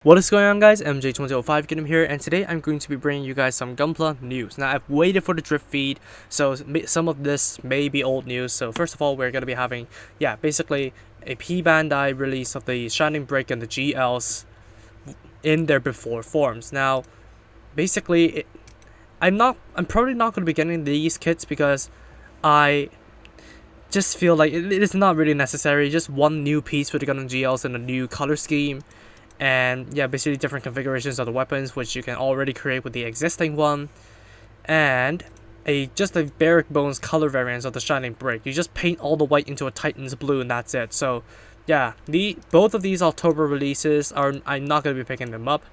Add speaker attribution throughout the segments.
Speaker 1: What is going on, guys? MJ2005 Kingdom here, and today I'm going to be bringing you guys some Gunpla news. Now, I've waited for the drip feed, so some of this may be old news. So first of all, we're going to be having, basically a P Bandai release of the Shining Break and the GLs in their before forms. Now, basically, I'm probably not going to be getting these kits because I just feel like it is not really necessary. Just one new piece for the Gundam GLs and a new color scheme. And yeah, basically different configurations of the weapons, which you can already create with the existing one, and just a bare bones color variants of the Shining Break. You just paint all the white into a Titan's blue, and that's it. So yeah, both of these October releases I'm not gonna be picking them up.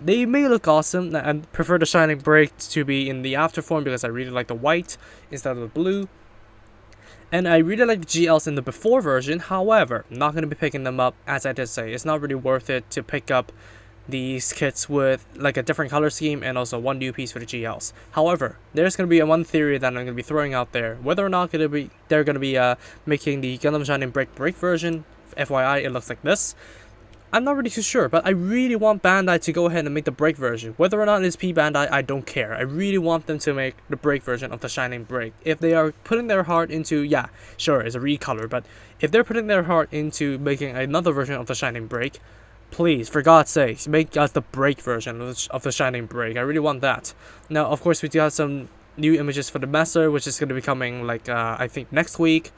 Speaker 1: They may look awesome. I prefer the Shining Break to be in the after form because I really like the white instead of the blue. And I really like the GLs in the before version. However, I'm not going to be picking them up. As I did say, it's not really worth it to pick up these kits with like a different color scheme and also one new piece for the GLs. However, there's going to be one theory that I'm going to be throwing out there. Whether or not they're going to be making the Gundam Shining Break version. FYI, it looks like this. I'm not really too sure, but I really want Bandai to go ahead and make the Break version. Whether or not it's P Bandai, I don't care. I really want them to make the Break version of the Shining Break. If they are putting their heart into, yeah, sure, it's a recolor, but if they're putting their heart into making another version of the Shining Break, please, for God's sake, make us the Break version of the Shining Break. I really want that. Now, of course, we do have some new images for the Messer, which is going to be coming, like, I think next week.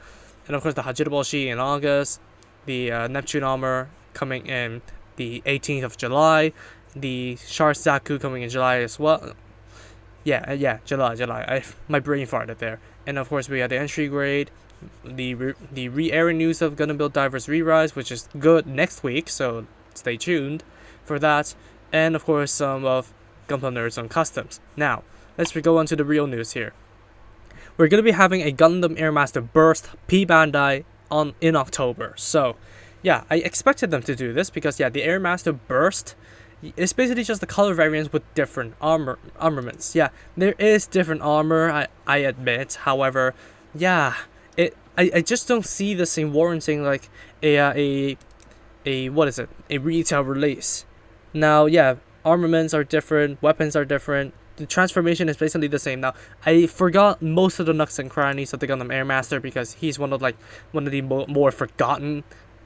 Speaker 1: And of course, the Hajiraboshi in August, the Neptune armor coming in the 18th of July, the Char Zaku coming in July as well. July. My brain farted there. And of course, we had the entry grade, the re-airing news of Gundam Build Divers Re-Rise, which is good next week, so stay tuned for that. And of course, some of Gunpla Nerds on Customs. Now, let's go on to the real news here. We're going to be having a Gundam Airmaster Burst P Bandai in October. So yeah, I expected them to do this because, yeah, the Airmaster Burst is basically just the color variants with different armaments. Yeah, there is different armor, I admit. However, yeah, I just don't see this in warranting like a retail release. Now, yeah, armaments are different, weapons are different. The transformation is basically the same. Now, I forgot most of the nooks and crannies of the Gundam Airmaster because he's one of the more forgotten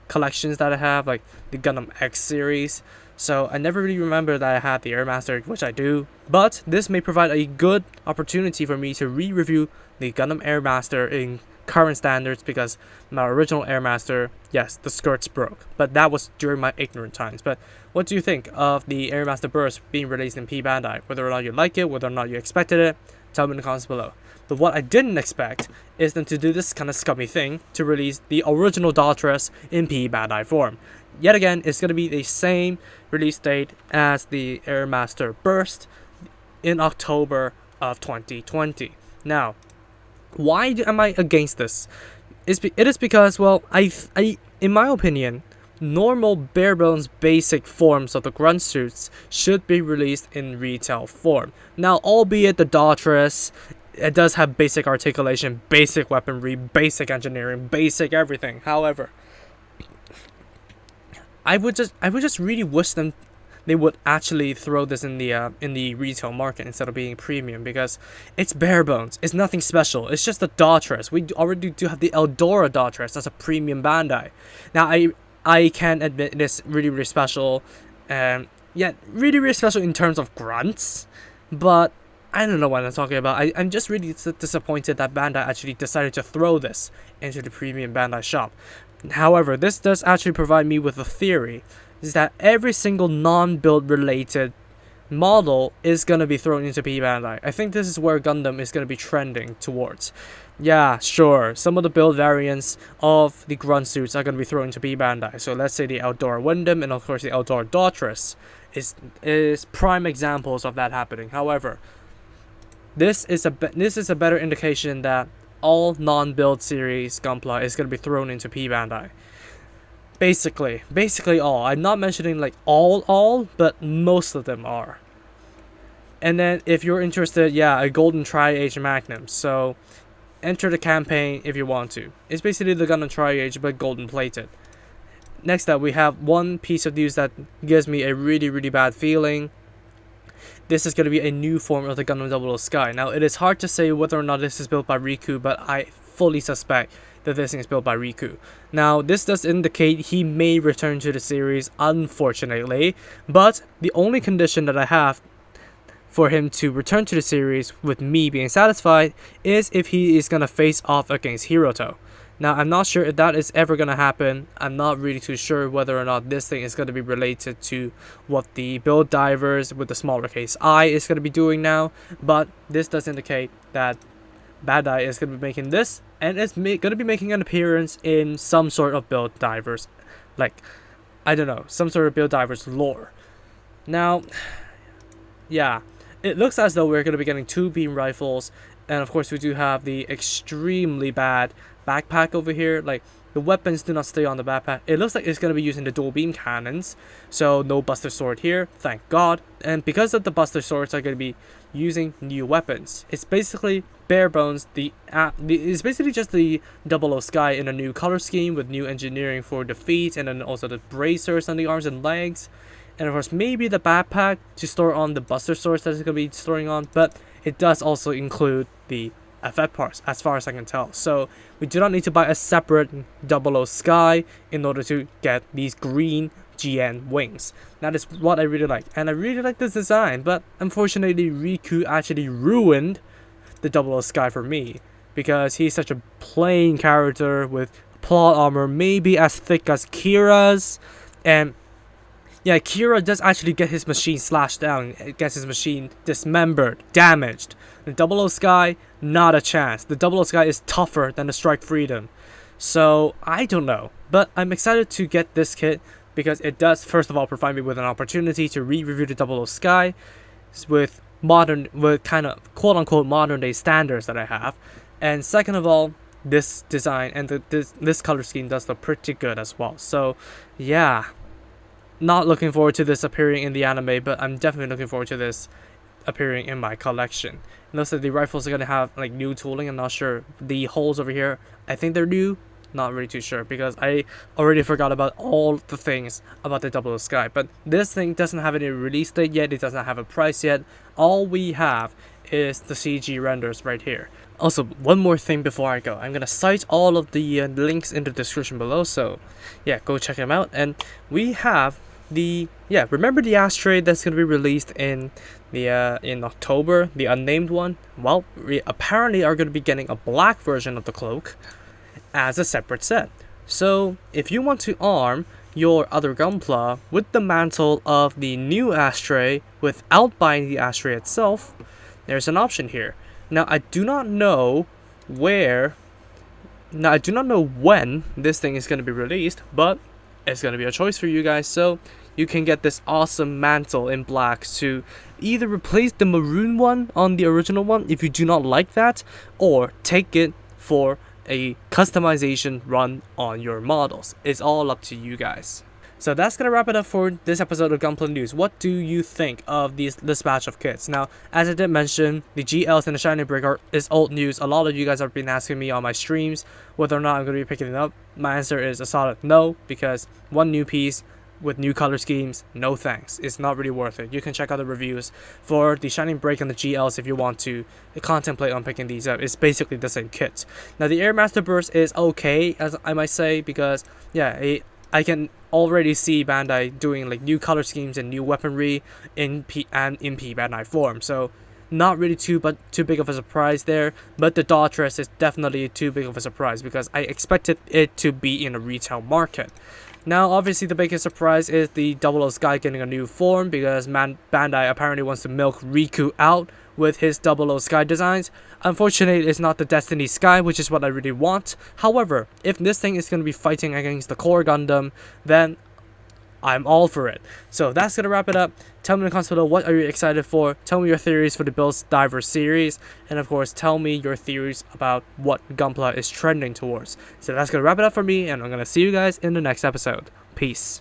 Speaker 1: collections that I have, like the Gundam X series. So I never really remember that I had the Airmaster, which I do. But this may provide a good opportunity for me to re-review the Gundam Airmaster in current standards because my original Airmaster, yes, the skirts broke. But that was during my ignorant times. But what do you think of the Airmaster Burst being released in P Bandai? Whether or not you like it, whether or not you expected it, tell me in the comments below. But what I didn't expect is them to do this kind of scummy thing to release the original Daughters in P Bandai form. Yet again, it's going to be the same release date as the Airmaster Burst in October of 2020. Now, why am I against this? It is because, well, in my opinion, normal bare bones basic forms of the grunt suits should be released in retail form. Now, albeit the Daughters, it does have basic articulation, basic weaponry, basic engineering, basic everything. However, I would just really wish they would actually throw this in the retail market instead of being premium, because it's bare bones. It's nothing special. It's just the Daughters. We already do have the Eldora Daughters as a premium Bandai. Now, I can admit it is really, really special. Yeah, really, really special in terms of grunts, but I don't know what I'm talking about. I'm just really disappointed that Bandai actually decided to throw this into the premium Bandai shop. However, this does actually provide me with a theory, is that every single non-build related model is going to be thrown into P Bandai. I think this is where Gundam is going to be trending towards. Yeah, sure, some of the build variants of the grunt suits are going to be thrown into P Bandai. So let's say the Eldora Wyndham and of course the Eldora Daughters is prime examples of that happening. However, this is a better indication that all non-build series Gunpla is going to be thrown into P Bandai. Basically all. I'm not mentioning like all, but most of them are. And then if you're interested, yeah, a Golden Tri-Age Magnum. So enter the campaign if you want to. It's basically the Gundam Tri-Age but golden plated. next up, we have one piece of news that gives me a really bad feeling. This is going to be a new form of the Gundam 00 Sky. Now, it is hard to say whether or not this is built by Riku, but I fully suspect that this thing is built by Riku. Now, this does indicate he may return to the series, unfortunately, but the only condition that I have for him to return to the series with me being satisfied is if he is going to face off against Hiroto. Now, I'm not sure if that is ever going to happen. I'm not really too sure whether or not this thing is going to be related to what the build divers with the smaller case I is going to be doing now. But this does indicate that Bandai is going to be making this, and it's going to be making an appearance in some sort of build divers. Like, I don't know, some sort of build divers lore. Now, yeah, it looks as though we're going to be getting 2 beam rifles. And of course, we do have the extremely bad backpack over here. Like, the weapons do not stay on the backpack. It looks like it's going to be using the dual beam cannons, so no buster sword here, thank god. And because of the buster swords are going to be using new weapons, it's basically bare bones. It's basically just the 00 Sky in a new color scheme with new engineering for the feet, and then also the bracers on the arms and legs, and of course maybe the backpack to store on the buster swords that it's going to be storing on. But it does also include the FF parts, as far as I can tell. So we do not need to buy a separate 00 Sky in order to get these green GN wings. That is what I really like, and I really like this design. But unfortunately, Riku actually ruined the 00 Sky for me, because he's such a plain character with plot armor maybe as thick as Kira's. And yeah, Kira does actually get his machine slashed down, gets his machine dismembered, damaged. The 00 Sky, not a chance. The 00 Sky is tougher than the Strike Freedom. So, I don't know. But I'm excited to get this kit because it does, first of all, provide me with an opportunity to re-review the 00 Sky with kind of quote-unquote modern-day standards that I have. And second of all, this design and this color scheme does look pretty good as well. So, yeah. Not looking forward to this appearing in the anime, but I'm definitely looking forward to this appearing in my collection. It looks like the rifles are going to have like new tooling. I'm not sure. The holes over here, I think they're new. Not really too sure because I already forgot about all the things about the 00 Sky. But this thing doesn't have any release date yet. It doesn't have a price yet. All we have is the CG renders right here. Also, one more thing before I go. I'm going to cite all of the links in the description below. So yeah, go check them out. And we have remember the ashtray that's going to be released in October, the unnamed one? Well, we apparently are going to be getting a black version of the cloak as a separate set. So if you want to arm your other Gunpla with the mantle of the new ashtray without buying the ashtray itself, there's an option here. Now I do not know when this thing is going to be released, but it's going to be a choice for you guys. So you can get this awesome mantle in black to either replace the maroon one on the original one if you do not like that, or take it for a customization run on your models. It's all up to you guys. So that's going to wrap it up for this episode of Gunpla News. What do you think of this batch of kits? Now, as I did mention, the GLs and the Shining Brick is old news. A lot of you guys have been asking me on my streams whether or not I'm going to be picking it up. My answer is a solid no, because one new piece with new color schemes, no thanks. It's not really worth it. You can check out the reviews for the Shining Break and the GLs if you want to contemplate on picking these up. It's basically the same kit. Now the Air Master Burst is okay, as I might say, because yeah, I can already see Bandai doing like new color schemes and new weaponry in P Bandai form. So not really too big of a surprise there, but the Daughters is definitely too big of a surprise because I expected it to be in a retail market. Now, obviously, the biggest surprise is the 00 Sky getting a new form because Bandai apparently wants to milk Riku out with his 00 Sky designs. Unfortunately, it's not the Destiny Sky, which is what I really want. However, if this thing is going to be fighting against the core Gundam, then I'm all for it. So that's going to wrap it up. Tell me in the comments below, what are you excited for? Tell me your theories for the Build Divers series. And of course, tell me your theories about what Gunpla is trending towards. So that's going to wrap it up for me, and I'm going to see you guys in the next episode. Peace.